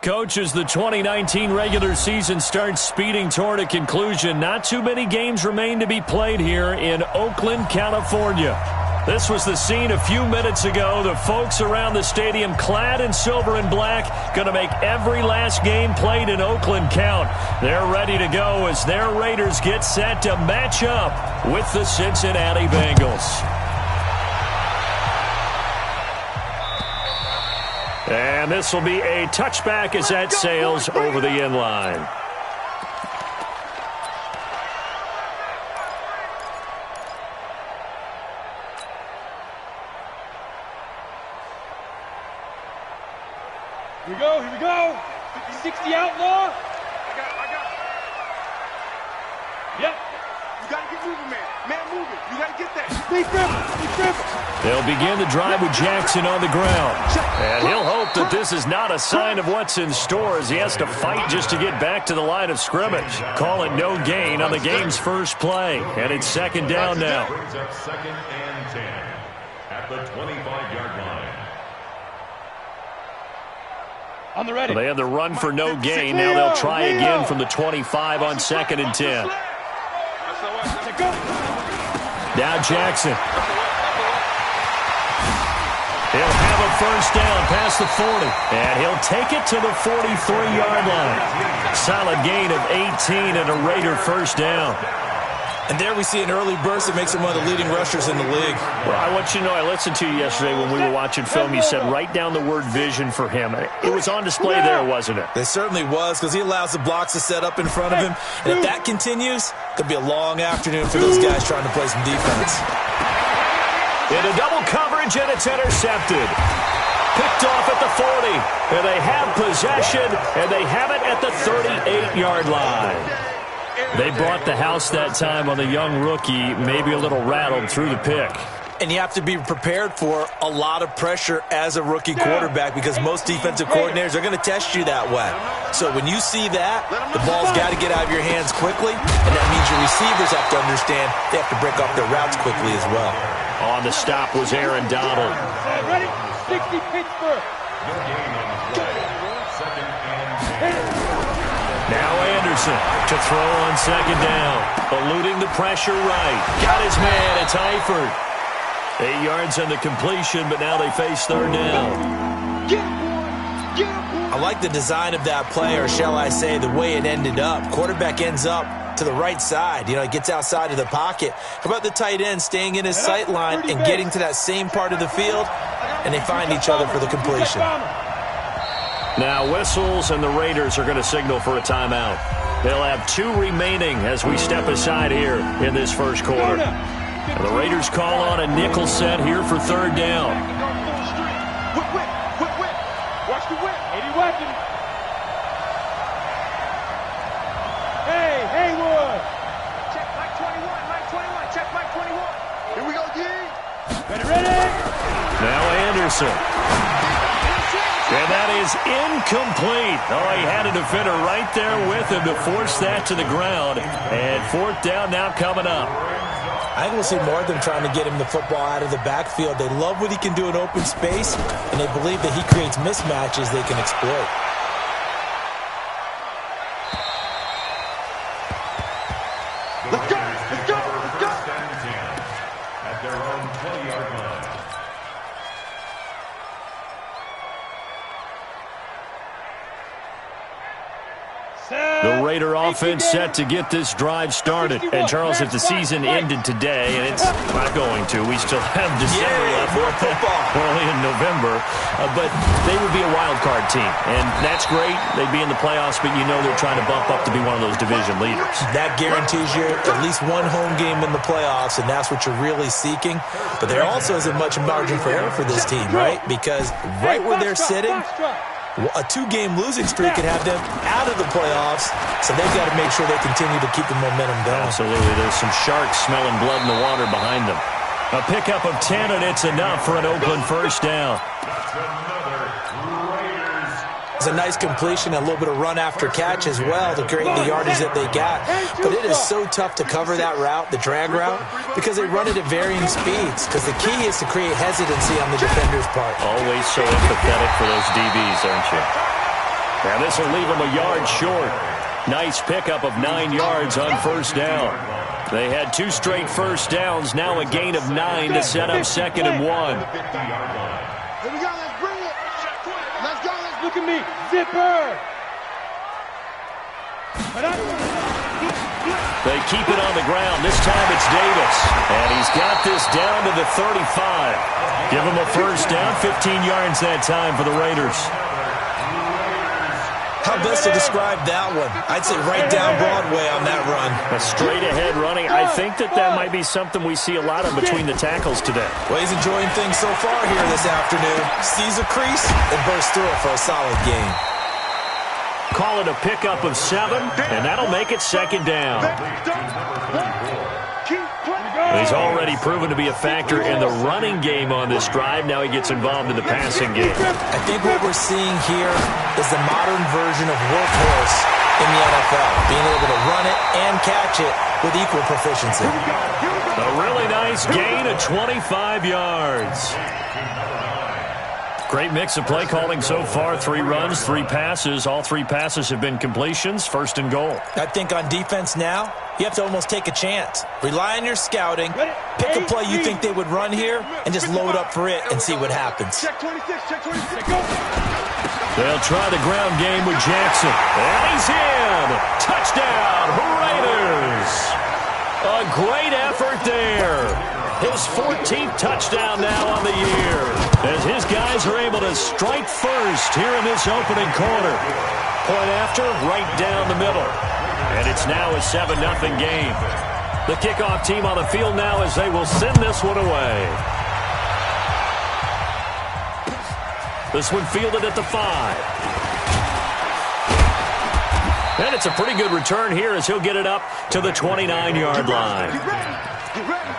Coach, as the 2019 regular season starts speeding toward a conclusion, not too many games remain to be played here in Oakland, California. This was the scene a few minutes ago. The folks around the stadium clad in silver and black going to make every last game played in Oakland count. They're ready to go as their Raiders get set to match up with the Cincinnati Bengals. And this will be a touchback as that sails over the end line. Here we go. 60 outlaw. I got. Yep. You got to get moving, man. Man moving. You got to get that. Stay dribble. They'll begin the drive with Jackson on the ground. And he'll hope that this is not a sign of what's in store as he has to fight just to get back to the line of scrimmage. Call it no gain on the game's first play. And it's second down now. Brings up 2nd and 10 at the 25-yard line. On the ready. They have the run for no gain. Now they'll try again from the 25 on 2nd and 10. Now Jackson. He'll have a first down past the 40. And he'll take it to the 43-yard line. Solid gain of 18 and a Raider first down. And there we see an early burst that makes him one of the leading rushers in the league. Well, I want you to know, I listened to you yesterday when we were watching film. You said write down the word vision for him. It was on display there, wasn't it? It certainly was, because he allows the blocks to set up in front of him. And if that continues, it could be a long afternoon for those guys trying to play some defense. Into double coverage, and it's intercepted. Picked off at the 40. And they have possession, and they have it at the 38-yard line. They brought the house that time on the young rookie, maybe a little rattled through the pick. And you have to be prepared for a lot of pressure as a rookie quarterback because most defensive coordinators are going to test you that way. So when you see that, the ball's got to get out of your hands quickly, and that means your receivers have to understand they have to break off their routes quickly as well. On the stop was Aaron Donald. Ready? 60 Pittsburgh. Now Anderson to throw on 2nd down. Eluding the pressure right. Got his man. It's Eifert. 8 yards on the completion, but now they face 3rd down. I like the design of that play, or shall I say the way it ended up. Quarterback ends up to the right side. You know, he gets outside of the pocket. How about the tight end staying in his sight line and getting to that same part of the field, and they find each other for the completion. Now whistles, and the Raiders are going to signal for a timeout. They'll have 2 remaining as we step aside here in this first quarter. And the Raiders call on a nickel set here for 3rd down. Watch the whip. 80 weapon. Hey, Haywood. Check Mike 21. Check Mike 21. Here we go, G. Ready. Now Anderson. And that is incomplete. Oh, he had a defender right there with him to force that to the ground. And 4th down now coming up. I think we'll see more of them trying to get him the football out of the backfield. They love what he can do in open space, and they believe that he creates mismatches they can exploit. Let's go. At their own 20-yard line. The Raider offense set to get this drive started. And, Charles, if the season ended today, and it's not going to, we still have December left. More football. We're only in November. But they would be a wild card team. And that's great. They'd be in the playoffs, but you know they're trying to bump up to be one of those division leaders. That guarantees you at least one home game in the playoffs, and that's what you're really seeking. But there also isn't much margin for error for this team, right? Because right where they're sitting, a 2-game losing streak could have them out of the playoffs, so they've got to make sure they continue to keep the momentum going. Absolutely. There's some sharks smelling blood in the water behind them. A pickup of 10, and it's enough for an Oakland first down. It's a nice completion, a little bit of run after catch as well to create the yardage that they got. But it is so tough to cover that route, the drag route, because they run it at varying speeds. Because the key is to create hesitancy on the defender's part. Always so empathetic for those DBs, aren't you? And this will leave them a yard short. Nice pickup of 9 yards on first down. They had 2 straight first downs, now a gain of 9 to set up 2nd and 1. Here we go, let's bring it. Let's go, let's look at me. Zipper. They keep it on the ground. This time it's Davis. And he's got this down to the 35. Give him a first down, 15 yards that time for the Raiders. How best to describe that one? I'd say right down Broadway on that run. A straight-ahead running. I think that might be something we see a lot of between the tackles today. Well, he's enjoying things so far here this afternoon. Sees a crease and bursts through it for a solid gain. Call it a pickup of 7, and that'll make it 2nd down. He's already proven to be a factor in the running game on this drive. Now he gets involved in the passing game. I think what we're seeing here is the modern version of workhorse in the NFL, being able to run it and catch it with equal proficiency. A really nice gain of 25 yards. Great mix of play calling so far. 3 runs, 3 passes. All 3 passes have been completions. 1st and goal. I think on defense now, you have to almost take a chance. Rely on your scouting. Pick a play you think they would run here and just load up for it and see what happens. Check 26, check 26, go. They'll try the ground game with Jackson. And he's in. Touchdown, Raiders. A great effort there. His 14th touchdown now on the year, as his guys are able to strike first here in this opening quarter. Point after, right down the middle. And it's now a 7-0 game. The kickoff team on the field now as they will send this one away. This one fielded at the 5. And it's a pretty good return here as he'll get it up to the 29-yard line. Get ready. Get ready.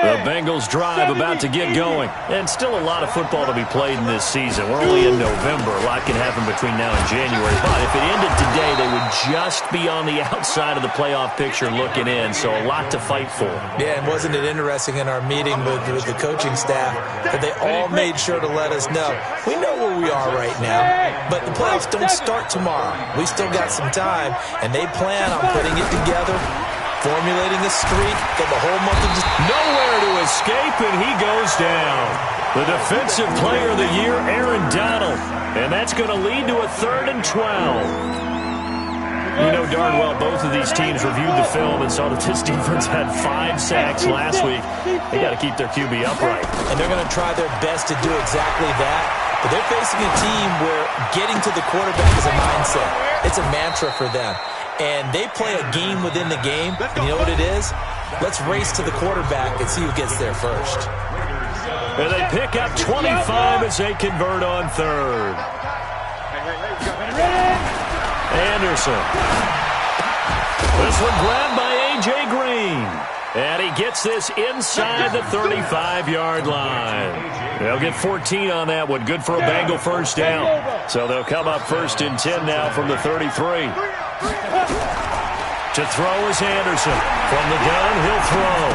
The Bengals drive about to get going. And still a lot of football to be played in this season. We're only in November. A lot can happen between now and January. But if it ended today, they would just be on the outside of the playoff picture looking in. So a lot to fight for. Yeah, and wasn't it interesting in our meeting with the coaching staff that they all made sure to let us know, we know where we are right now, but the playoffs don't start tomorrow. We still got some time, and they plan on putting it together, formulating a streak, get the whole month of nowhere to escape, and he goes down. The defensive player of the year, Aaron Donald. And that's going to lead to a 3rd and 12. You know darn well both of these teams reviewed the film and saw that this defense had 5 sacks last week. They got to keep their QB upright. And they're going to try their best to do exactly that. But they're facing a team where getting to the quarterback is a mindset. It's a mantra for them. And they play a game within the game. And you know what it is? Let's race to the quarterback and see who gets there first. And they pick up 25 as they convert on 3rd. Anderson. This one grabbed by A.J. Green. And he gets this inside the 35-yard line. They'll get 14 on that one. Good for a Bengal first down. So they'll come up 1st and 10 now from the 33. To throw is Anderson. From the gun, he'll throw.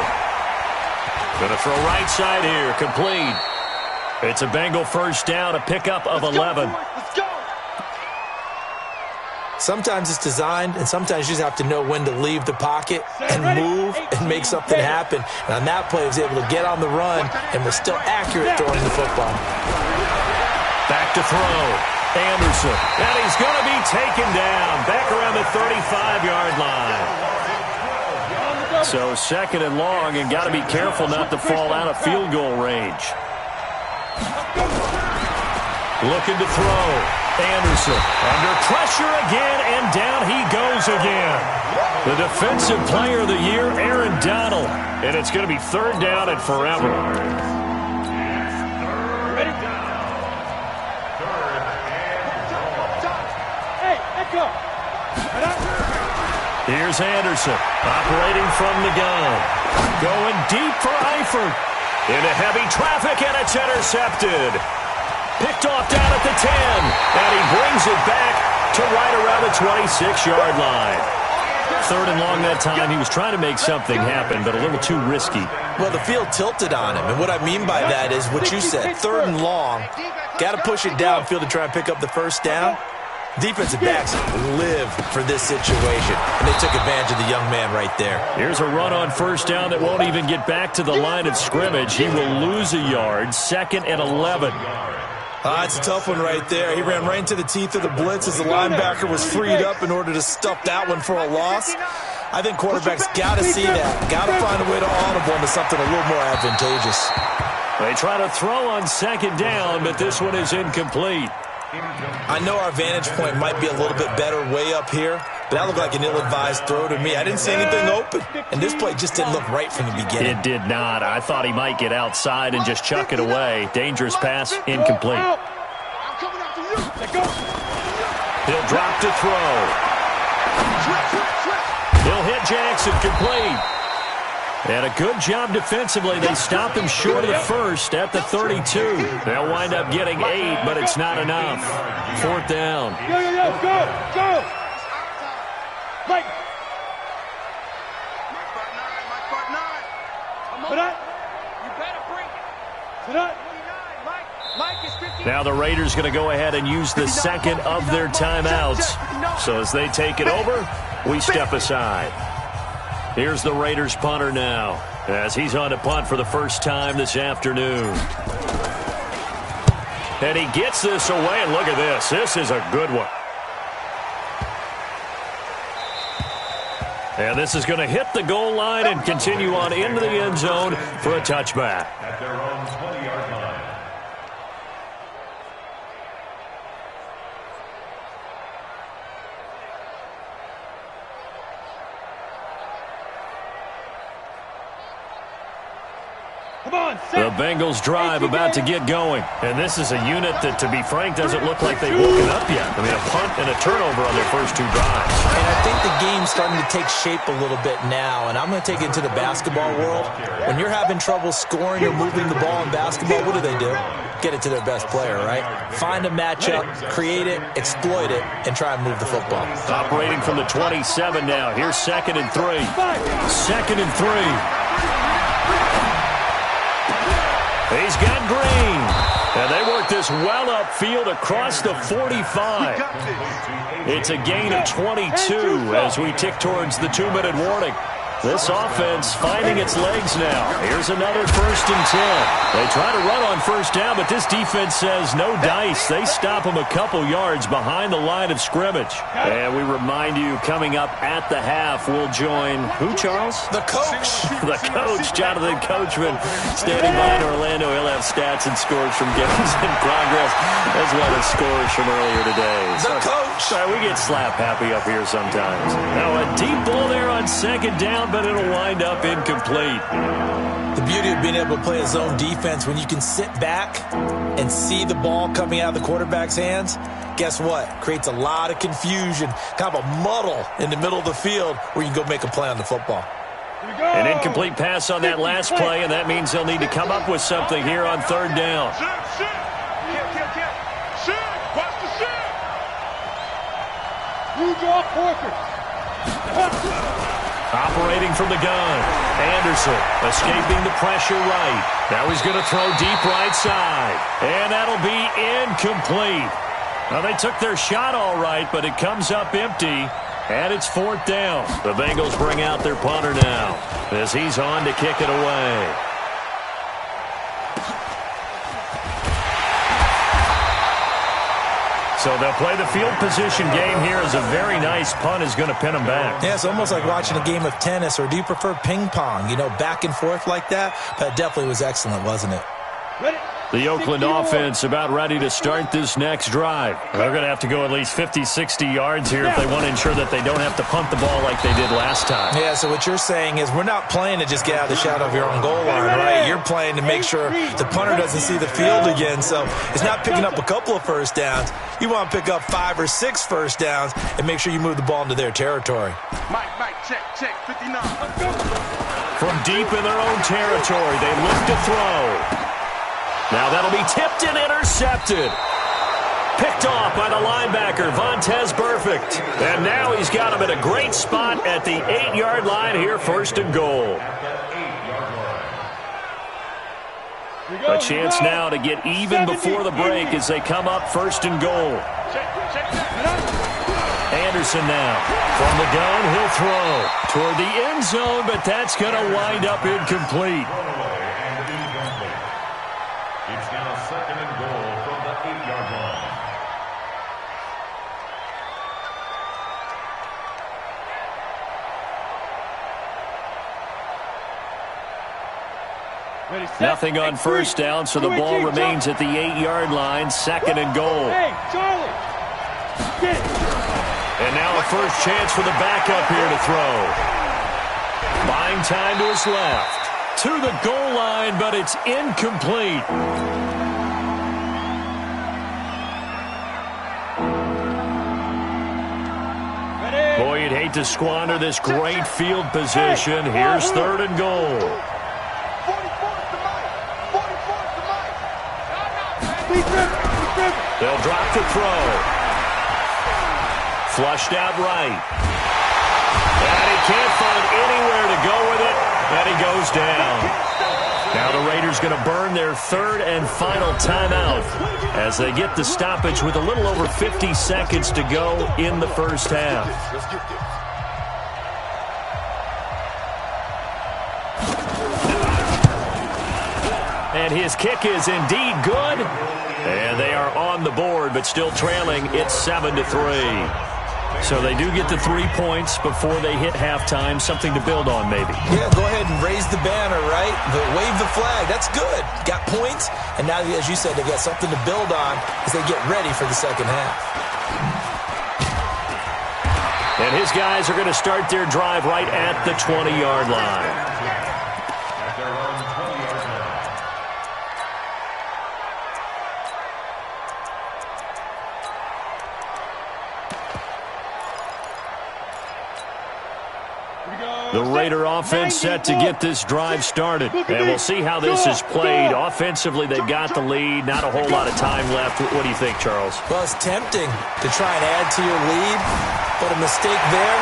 Going to throw right side here. Complete. It's a Bengal first down, a pickup of 11. Sometimes it's designed, and sometimes you just have to know when to leave the pocket and move and make something happen. And on that play, he was able to get on the run, and was still accurate throwing the football. Back to throw. Anderson. And he's going to be taken down. Back around the 35-yard line. So 2nd and long, and got to be careful not to fall out of field goal range. Looking to throw. Anderson under pressure again, and down he goes again. The defensive player of the year, Aaron Donald. And it's going to be 3rd down and forever. Ready? Hey, echo. Here's Anderson operating from the gun. Going deep for Eifert. Into heavy traffic, and it's intercepted. Picked off down at the 10, and he brings it back to right around the 26-yard line. 3rd and long that time. He was trying to make something happen, but a little too risky. Well, the field tilted on him, and what I mean by that is what you said, 3rd and long. Got to push it downfield to try and pick up the first down. Defensive backs live for this situation, and they took advantage of the young man right there. Here's a run on 1st down that won't even get back to the line of scrimmage. He will lose a yard. 2nd and 11. It's a tough one right there. He ran right into the teeth of the blitz as the linebacker was freed up in order to stuff that one for a loss. I think quarterbacks got to see that. Got to find a way to audible into something a little more advantageous. They try to throw on 2nd down, but this one is incomplete. I know our vantage point might be a little bit better way up here, but that looked like an ill-advised throw to me. I didn't see anything open, and this play just didn't look right from the beginning. It did not. I thought he might get outside and just chuck it away. Dangerous pass, incomplete. He'll drop to throw. He'll hit Jackson, complete. And a good job defensively. They stopped him short of the first at the 32. They'll wind up getting 8, but it's not enough. 4th down. Go! Mike! Now the Raiders going to go ahead and use the 2nd of their timeouts. So as they take it over, we step aside. Here's the Raiders punter now, as he's on to punt for the first time this afternoon. And he gets this away, and look at this. This is a good one. And this is going to hit the goal line and continue on into the end zone for a touchback. At their own 20-yard line. The Bengals drive about to get going. And this is a unit that, to be frank, doesn't look like they've woken up yet. I mean, a punt and a turnover on their first 2 drives. And I think the game's starting to take shape a little bit now, and I'm going to take it into the basketball world. When you're having trouble scoring or moving the ball in basketball, what do? Get it to their best player, right? Find a matchup, create it, exploit it, and try and move the football. Operating from the 27 now. Here's 2nd and 3. 2nd and 3. He's got Green. And they work this well upfield across the 45. It's a gain of 22 as we tick towards the 2-minute warning. This offense finding its legs now. Here's another 1st and 10. They try to run on 1st down, but this defense says no dice. They stop them a couple yards behind the line of scrimmage. And we remind you, coming up at the half, we'll join who, Charles? The coach. The coach, Jonathan Coachman, standing by in Orlando. He'll have stats and scores from games in progress, as well as scores from earlier today. The coach. Sorry, we get slap happy up here sometimes. Now a deep ball there on 2nd down, but it'll wind up incomplete. The beauty of being able to play a zone defense when you can sit back and see the ball coming out of the quarterback's hands, guess what? Creates a lot of confusion, kind of a muddle in the middle of the field where you can go make a play on the football. An incomplete pass on that last play, and that means they'll need to come up with something here on 3rd down. Operating from the gun, Anderson escaping the pressure right. Now he's going to throw deep right side, and that'll be incomplete. Now they took their shot all right, but it comes up empty, and it's 4th down. The Bengals bring out their punter now as he's on to kick it away. So they'll play the field position game here as a very nice punt is going to pin them back. Yeah, it's almost like watching a game of tennis, or do you prefer ping pong? You know, back and forth like that? But it definitely was excellent, wasn't it? Ready? The Oakland offense about ready to start this next drive. They're going to have to go at least 50, 60 yards here if they want to ensure that they don't have to punt the ball like they did last time. Yeah, so what you're saying is we're not playing to just get out of the shadow of your own goal line, right? You're playing to make sure the punter doesn't see the field again. So it's not picking up a couple of first downs. You want to pick up 5 or 6 first downs and make sure you move the ball into their territory. Mike, check, 59. From deep in their own territory, they look to throw. Now that'll be tipped and intercepted. picked off by the linebacker, Vontaze Burfict. And now he's got him at a great spot at the 8-yard line here, 1st and goal. A chance now to get even before the break as they come up 1st and goal. Anderson now. From the gun, he'll throw toward the end zone, but that's going to wind up incomplete. It's now 2nd and goal from the 8-yard line. Nothing on 1st down, so the ball remains at the 8-yard line, 2nd and goal. Hey, Charlie. And now a first chance for the backup here to throw. Buying time to his left. To the goal line, but it's incomplete. Boy, you'd hate to squander this great field position. Here's 3rd and goal. They'll drop the throw. Flushed out right. And he can't find anywhere to go with it, and he goes down. Now the Raiders going to burn their 3rd and final timeout as they get the stoppage with a little over 50 seconds to go in the 1st half. And his kick is indeed good. And they are on the board, but still trailing. It's 7-3. So they do get the 3 points before they hit halftime. Something to build on, maybe. Yeah, go ahead and raise the banner, right? But wave the flag. That's good. Got points. And now, as you said, they got something to build on as they get ready for the 2nd half. And his guys are going to start their drive right at the 20-yard line. The Raider offense set to get this drive started. And we'll see how this is played. Offensively, they've got the lead. Not a whole lot of time left. What do you think, Charles? Well, it's tempting to try and add to your lead, but a mistake there,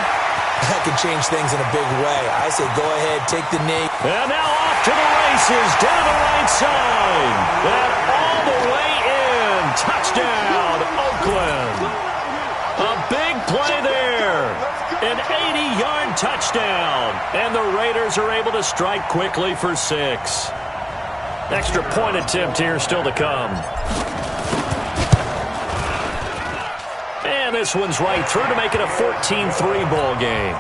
that could change things in a big way. I say go ahead, take the knee. And now off to the races, down the right side. And all the way in. Touchdown, Oakland. A big play there. An 80-yard touchdown. And the Raiders are able to strike quickly for 6. Extra point attempt here still to come. And this one's right through to make it a 14-3 ball game.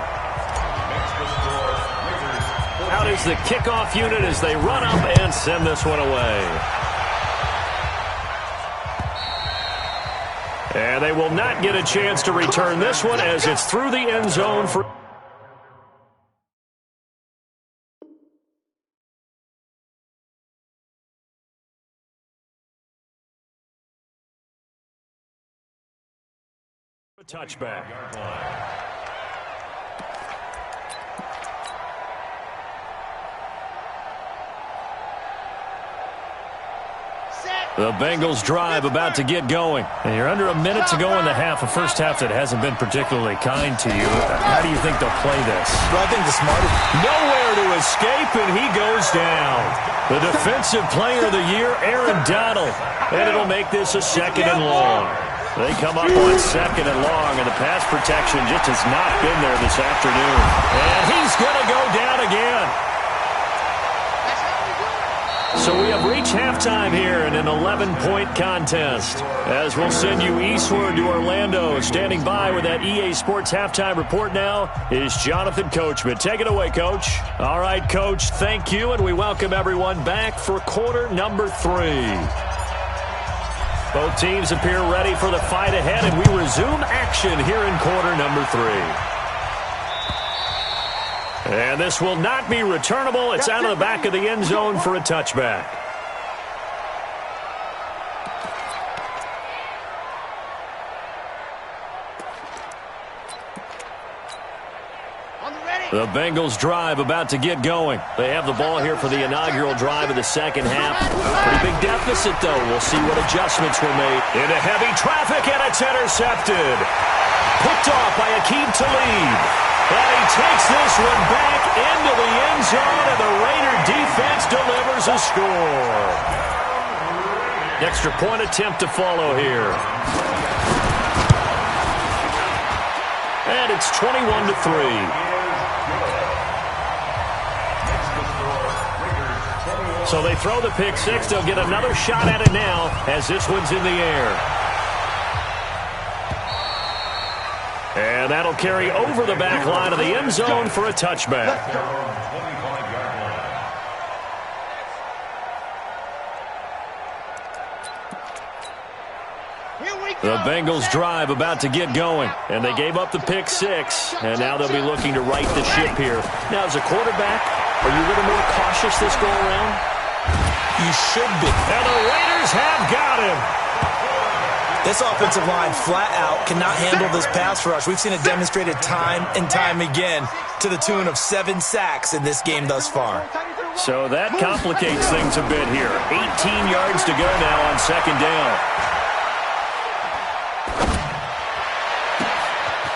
Out is the kickoff unit as they run up and send this one away. And they will not get a chance to return this one as it's through the end zone for a touchback. The Bengals drive about to get going. And you're under a minute to go in the half, a first half that hasn't been particularly kind to you. How do you think they'll play this? Well, I think the smartest. Nowhere to escape, and he goes down. The defensive player of the year, Aaron Donald. And it'll make this a 2nd and long. They come up on 2nd and long, and the pass protection just has not been there this afternoon. And he's going to go down again. So we have reached halftime here in an 11-point contest. As we'll send you eastward to Orlando. Standing by with that EA Sports halftime report now is Jonathan Coachman. Take it away, Coach. All right, Coach, thank you, and we welcome everyone back for quarter number 3. Both teams appear ready for the fight ahead, and we resume action here in quarter number 3. And this will not be returnable. It's out of the back of the end zone for a touchback. On the ready. The Bengals drive about to get going. They have the ball here for the inaugural drive of the second half. Pretty big deficit, though. We'll see what adjustments were made. Into heavy traffic, and it's intercepted. Picked off by Aqib Talib. And he takes this one back into the end zone, and the Raider defense delivers a score. Extra point attempt to follow here. And it's 21-3. So they throw the pick six. They'll get another shot at it now as this one's in the air. And that'll carry over the back line of the end zone for a touchback. The Bengals drive about to get going, and they gave up the pick six, and now they'll be looking to right the ship here. Now, as a quarterback, are you a little more cautious this go-around? You should be. And the Raiders have got him. This offensive line flat out cannot handle this pass rush. We've seen it demonstrated time and time again to the tune of 7 sacks in this game thus far. So that complicates things a bit here. 18 yards to go now on second down.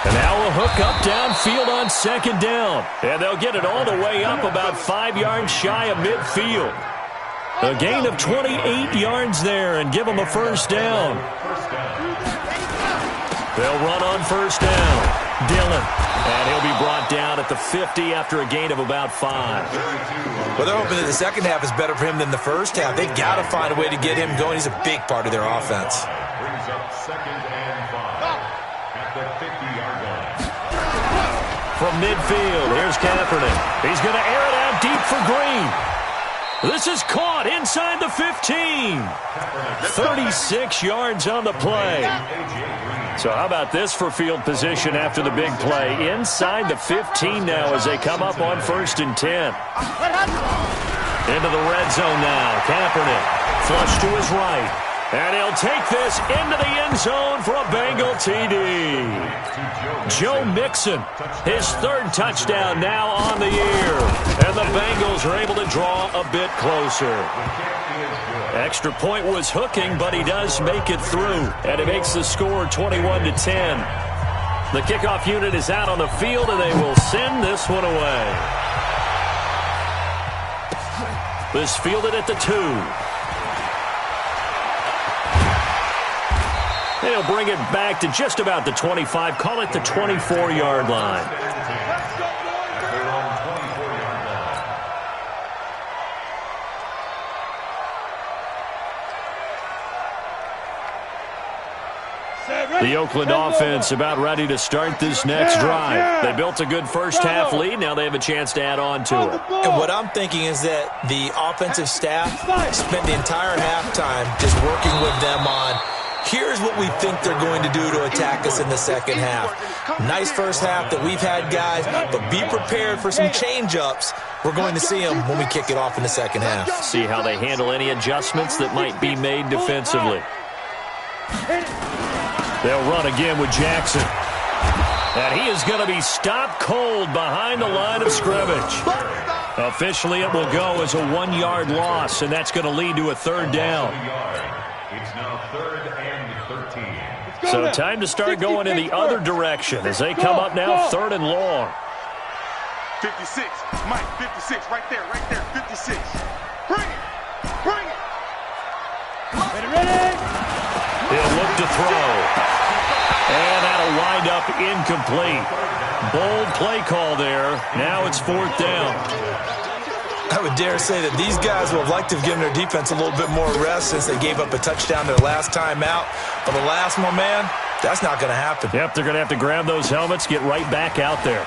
And now a hook up downfield on second down. And they'll get it all the way up about 5 yards shy of midfield. A gain of 28 yards there and give them a first down. They'll run on first down. Dillon. And he'll be brought down at the 50 after a gain of about 5. Well, they're hoping that the second half is better for him than the first half. They've got to find a way to get him going. He's a big part of their offense. Brings up 2nd and 5 at the 50-yard line. From midfield, here's Kaepernick. He's going to air it out deep for Green. This is caught inside the 15. 36 yards on the play. So how about this for field position after the big play? Inside the 15 now as they come up on 1st and 10. Into the red zone now. Kaepernick flush to his right. And he'll take this into the end zone for a Bengal TD. Joe Mixon, his 3rd touchdown now on the year. And the Bengals are able to draw a bit closer. Extra point was hooking, but he does make it through. And it makes the score 21-10. The kickoff unit is out on the field, and they will send this one away. This fielded at the 2. They'll bring it back to just about the 25. Call it the 24-yard line. The Oakland offense about ready to start this next drive. They built a good first half lead. Now they have a chance to add on to it. And what I'm thinking is that the offensive staff spent the entire halftime just working with them on, here's what we think they're going to do to attack us in the second half. Nice first half that we've had, guys, but be prepared for some change-ups. We're going to see them when we kick it off in the second half. See how they handle any adjustments that might be made defensively. They'll run again with Jackson. And he is going to be stopped cold behind the line of scrimmage. Officially, it will go as a 1-yard loss, and that's going to lead to a 3rd down. It's now 3rd and 13. So time to start going in the other direction as they come up now 3rd and long. 56, Mike, 56, right there, 56. Bring it, bring it. Ready? He'll look to throw. And that'll wind up incomplete. Bold play call there. Now it's 4th down. I would dare say that these guys would have liked to have given their defense a little bit more rest since they gave up a touchdown their last time out. But the last one, man, that's not going to happen. Yep, they're going to have to grab those helmets, get right back out there.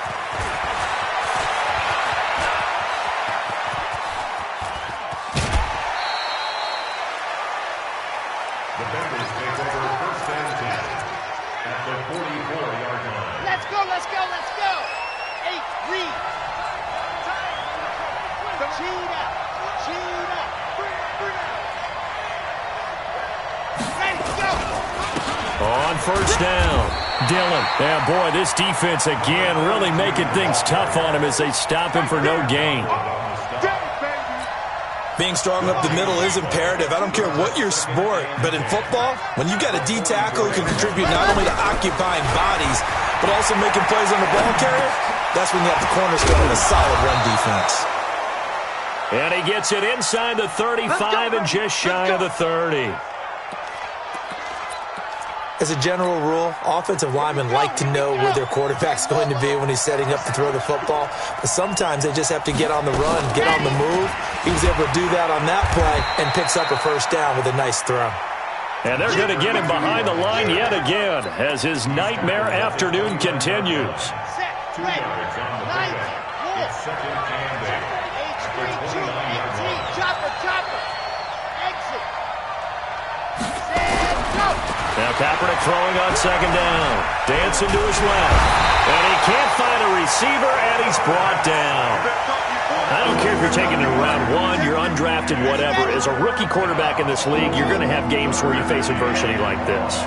The Bengals take over 1st and 10 at the 44-yard line. Let's go, let's go, let's go. 8, read. Cheat up, cheat up. Ready, go. On 1st down. Dillon. Yeah, boy, this defense again really making things tough on him as they stop him for no gain. Being strong up the middle is imperative. I don't care what your sport, but in football, when you got a D tackle who can contribute not only to occupying bodies, but also making plays on the ball carrier, that's when you have the cornerstone of a solid run defense. And he gets it inside the 35 and just shy of the 30. As a general rule, offensive linemen like to know where their quarterback's going to be when he's setting up to throw the football. But sometimes they just have to get on the run, get on the move. He was able to do that on that play and picks up a first down with a nice throw. And they're going to get him behind the line yet again as his nightmare afternoon continues. Set, ready, 90, wolf. H3, 2, 18, chopper. Exit. Set, go. Now Kaepernick throwing on second down. Dancing to his left. And he can't find a receiver, and he's brought down. I don't care if you're taking it in round one, you're undrafted, whatever. As a rookie quarterback in this league, you're going to have games where you face adversity like this.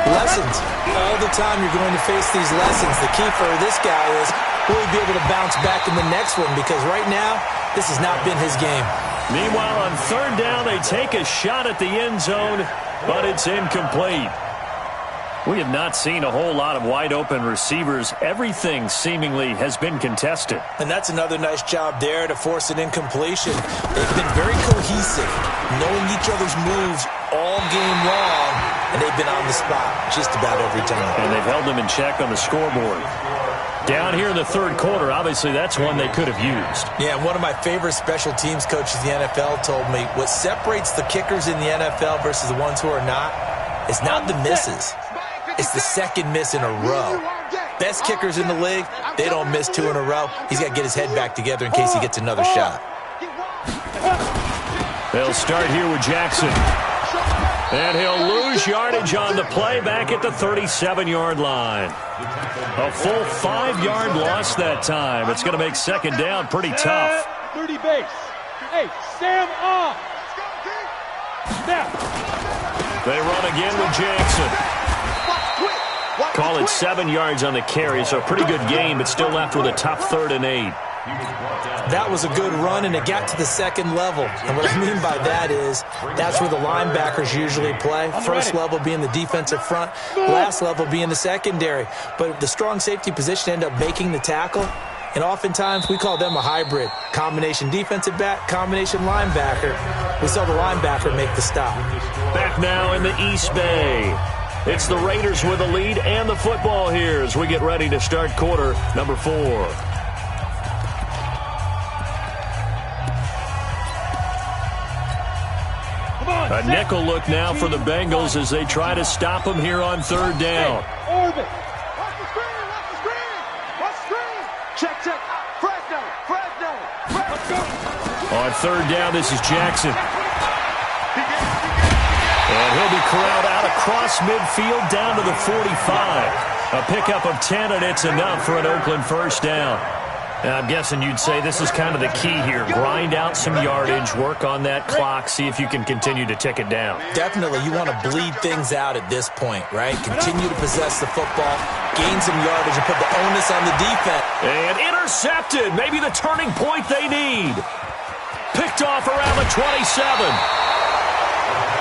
Lessons. All the time you're going to face these lessons. The key for this guy is will he be able to bounce back in the next one? Because right now, this has not been his game. Meanwhile, on third down, they take a shot at the end zone, but it's incomplete. We have not seen a whole lot of wide-open receivers. Everything seemingly has been contested. And that's another nice job there to force an incompletion. They've been very cohesive, knowing each other's moves all game long, and they've been on the spot just about every time. And they've held them in check on the scoreboard. Down here in the third quarter, obviously that's one they could have used. Yeah, and one of my favorite special teams coaches in the NFL told me what separates the kickers in the NFL versus the ones who are not is not the misses. It's the second miss in a row. Best kickers in the league, they don't miss two in a row. He's got to get his head back together in case he gets another shot. They'll start here with Jackson. And he'll lose yardage on the play back at the 37-yard line. A full 5-yard loss that time. It's going to make second down pretty tough. 30 base. Hey, Sam off. Snap. They run again with Jackson. Call it 7 yards on the carry, so a pretty good game, but still left with a tough 3rd and 8. That was a good run, and it got to the second level. And what I mean by that is that's where the linebackers usually play. First level being the defensive front, last level being the secondary. But the strong safety position ended up making the tackle, and oftentimes we call them a hybrid. Combination defensive back, combination linebacker. We saw the linebacker make the stop. Back now in the East Bay. It's the Raiders with the lead and the football here as we get ready to start quarter number 4. A nickel look now for the Bengals as they try to stop them here on third down. Orbit. Watch the screen. Watch the screen. Watch the screen. Check, check. Fresno. Fresno. Let's go. On third down, this is Jackson. And he'll be corralled out across midfield down to the 45. A pickup of 10, and it's enough for an Oakland first down. And I'm guessing you'd say this is kind of the key here. Grind out some yardage, work on that clock, see if you can continue to tick it down. Definitely, you want to bleed things out at this point, right? Continue to possess the football, gain some yardage, and put the onus on the defense. And intercepted, maybe the turning point they need. Picked off around the 27.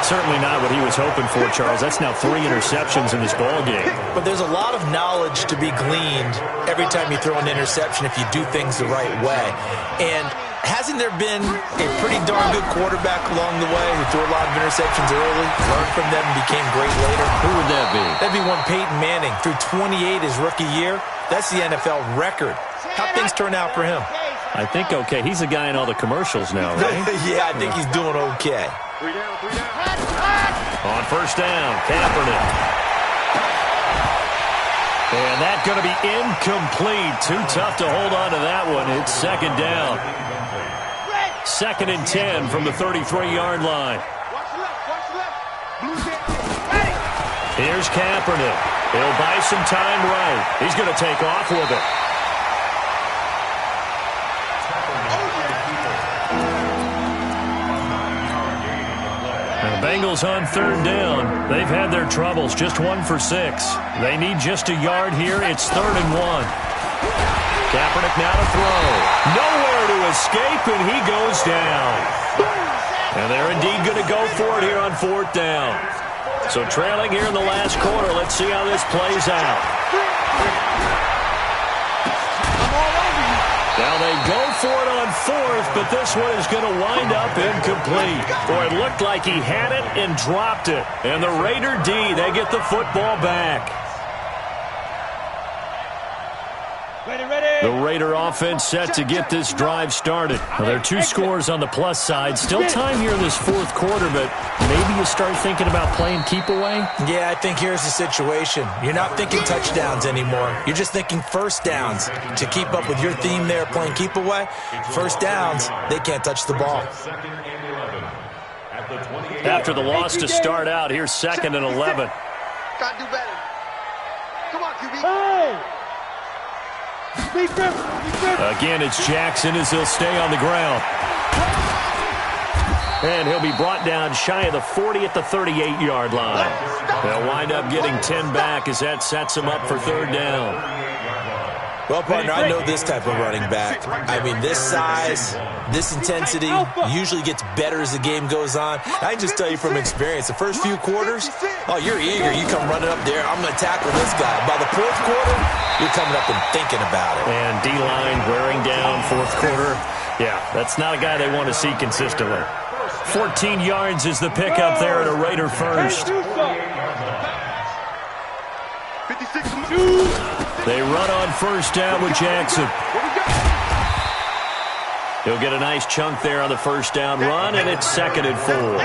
Certainly not what he was hoping for, Charles. That's now 3 interceptions in this ballgame. But there's a lot of knowledge to be gleaned every time you throw an interception if you do things the right way. And hasn't there been a pretty darn good quarterback along the way who threw a lot of interceptions early, learned from them, and became great later? Who would that be? That'd be one Peyton Manning. Threw 28 his rookie year. That's the NFL record. How'd things turn out for him? I think okay. He's a guy in all the commercials now, right? Yeah, I think he's doing okay. 3 down, 3 down. On first down, Kaepernick. And that's going to be incomplete. Too tough to hold on to that one. It's second down. 2nd and 10 from the 33-yard line. Here's Kaepernick. He'll buy some time right. He's going to take off with it. Bengals on third down. They've had their troubles, just 1 for 6. They need just a yard here. It's 3rd and 1. Kaepernick now to throw. Nowhere to escape, and he goes down. And they're indeed going to go for it here on 4th down. So trailing here in the last quarter. Let's see how this plays out. Now they go for it on 4th, but this one is going to wind up incomplete. Boy, it looked like he had it and dropped it. And the Raider D, they get the football back. The Raider offense set to get this drive started. Now, there are 2 scores on the plus side. Still time here in this 4th quarter, but maybe you start thinking about playing keep away? Yeah, I think here's the situation. You're not thinking touchdowns anymore. You're just thinking first downs. To keep up with your theme there, playing keep away, first downs, they can't touch the ball. After the loss to start out, here's 2nd and 11. Gotta do better. Come on, QB. Hey! Again, it's Jackson as he'll stay on the ground. And he'll be brought down shy of the 40 at the 38-yard line. They'll wind up getting 10 back as that sets him up for 3rd down. Well, partner, I know this type of running back. I mean, this size, this intensity usually gets better as the game goes on. I can just tell you from experience, the first few quarters, oh, you're eager. You come running up there, I'm going to tackle this guy. By the 4th quarter, you're coming up and thinking about it. And D-line wearing down 4th quarter. Yeah, that's not a guy they want to see consistently. 14 yards is the pickup there at a Raider first. 56-2. They run on 1st down with Jackson. He'll get a nice chunk there on the 1st down run, and it's 2nd and 4.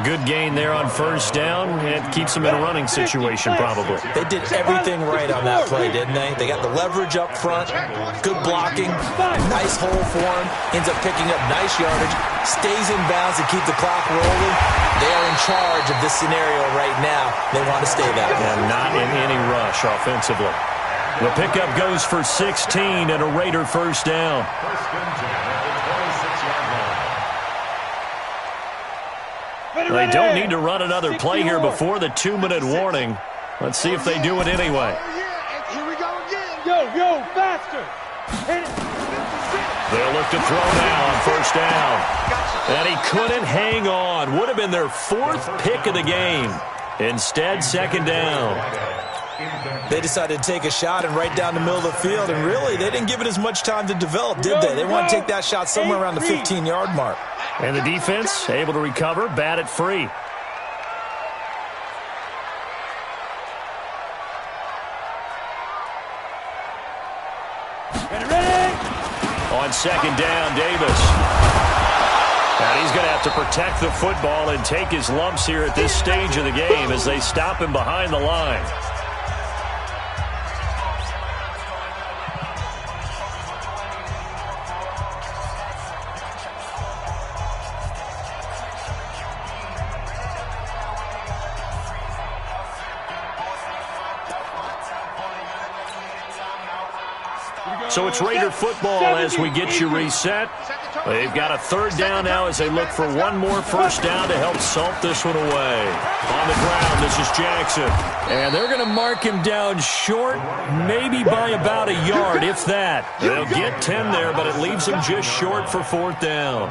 Good gain there on 1st down. It keeps them in a running situation, probably. They did everything right on that play, didn't they? They got the leverage up front, good blocking, nice hole for him, ends up picking up nice yardage, stays in bounds to keep the clock rolling. They are in charge of this scenario right now. They want to stay that way. And not in any rush offensively. The pickup goes for 16 and a Raider 1st down. They don't need to run another play here before the 2-minute warning. Let's see if they do it anyway. Here we go again. Yo, faster. They'll look to throw now on 1st down. And he couldn't hang on. Would have been their 4th pick of the game. Instead, 2nd down. They decided to take a shot and right down the middle of the field, and really, they didn't give it as much time to develop, did they? They want to take that shot somewhere around the 15-yard mark. And the defense able to recover, bat it free. On 2nd down, Davis. And he's going to have to protect the football and take his lumps here at this stage of the game as they stop him behind the line. So it's Raider football as we get you reset. They've got a 3rd down now as they look for one more 1st down to help salt this one away. On the ground, this is Jackson. And they're going to mark him down short, maybe by about a yard, if that. They'll get 10 there, but it leaves them just short for 4th down.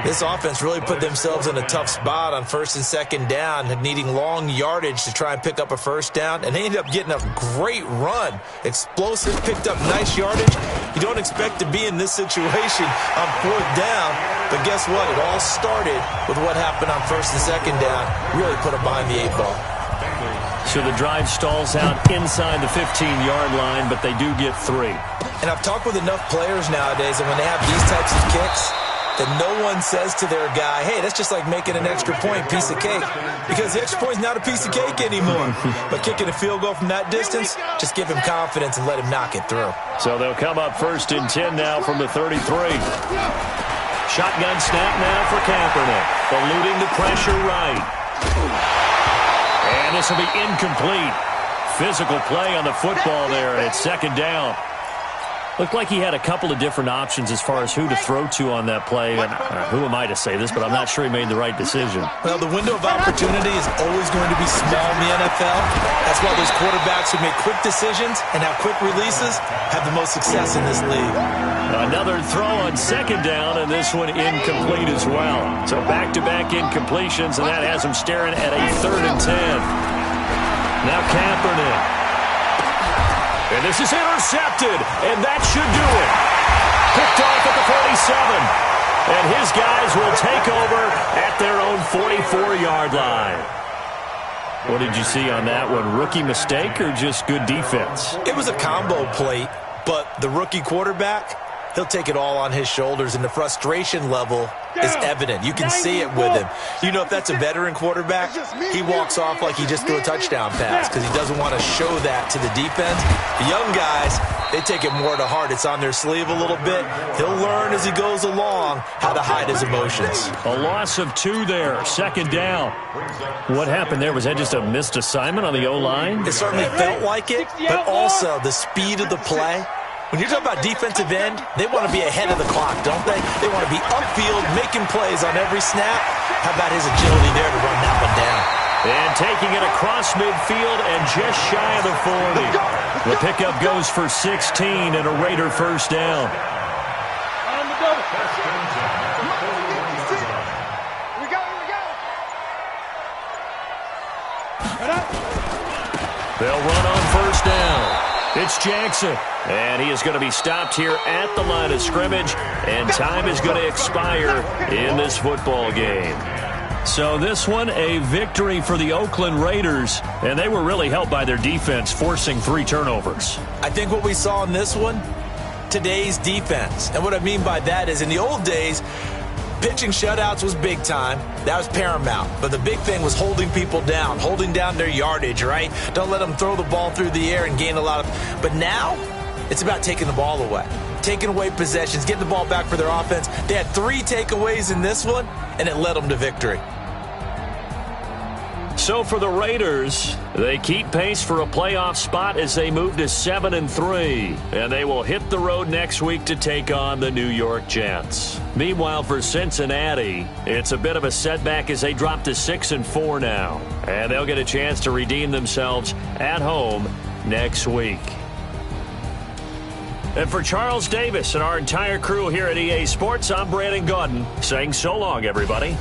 This offense really put themselves in a tough spot on 1st and 2nd down, needing long yardage to try and pick up a 1st down, and they ended up getting a great run. Explosive, picked up nice yardage. You don't expect to be in this situation on 4th down, but guess what? It all started with what happened on 1st and 2nd down. Really put them behind the 8 ball. So the drive stalls out inside the 15-yard line, but they do get 3. And I've talked with enough players nowadays, and when they have these types of kicks, that no one says to their guy, hey, that's just like making an extra point, piece of cake. Because the extra point is not a piece of cake anymore. But kicking a field goal from that distance, just give him confidence and let him knock it through. So they'll come up 1st and 10 now from the 33. Shotgun snap now for Kaepernick. Eluding the pressure right. And this will be incomplete. Physical play on the football there, and it's 2nd down. Looked like he had a couple of different options as far as who to throw to on that play. And who am I to say this, but I'm not sure he made the right decision. Well, the window of opportunity is always going to be small in the NFL. That's why those quarterbacks who make quick decisions and have quick releases have the most success in this league. Another throw on second down, and this one incomplete as well. So back-to-back incompletions, and that has him staring at a 3rd and 10. Now Kaepernick. And this is intercepted, and that should do it. Picked off at the 47. And his guys will take over at their own 44-yard line. What did you see on that one? Rookie mistake or just good defense? It was a combo plate, but the rookie quarterback, he'll take it all on his shoulders, and the frustration level is evident. You can see it with him. You know, if that's a veteran quarterback, he walks off like he just threw a touchdown pass because he doesn't want to show that to the defense. The young guys, they take it more to heart. It's on their sleeve a little bit. He'll learn as he goes along how to hide his emotions. A loss of 2 there, 2nd down. What happened there? Was that just a missed assignment on the O-line? It certainly felt like it, but also the speed of the play. When you're talking about defensive end, they want to be ahead of the clock, don't they? They want to be upfield, making plays on every snap. How about his agility there to run that one down? And taking it across midfield and just shy of the 40. The pickup goes for 16 and a Raider first down. On the double. Here we go. They'll run on first down. It's Jackson, and he is going to be stopped here at the line of scrimmage, and time is going to expire in this football game. So this one, a victory for the Oakland Raiders, and they were really helped by their defense, forcing 3 turnovers. I think what we saw in this one, today's defense. And what I mean by that is in the old days, pitching shutouts was big time. That was paramount. But the big thing was holding people down, holding down their yardage, right? Don't let them throw the ball through the air and gain a lot of... But now, it's about taking the ball away. Taking away possessions, getting the ball back for their offense. They had 3 takeaways in this one, and it led them to victory. So for the Raiders, they keep pace for a playoff spot as they move to 7-3, and they will hit the road next week to take on the New York Jets. Meanwhile, for Cincinnati, it's a bit of a setback as they drop to 6-4 now, and they'll get a chance to redeem themselves at home next week. And for Charles Davis and our entire crew here at EA Sports, I'm Brandon Gaudin saying so long, everybody.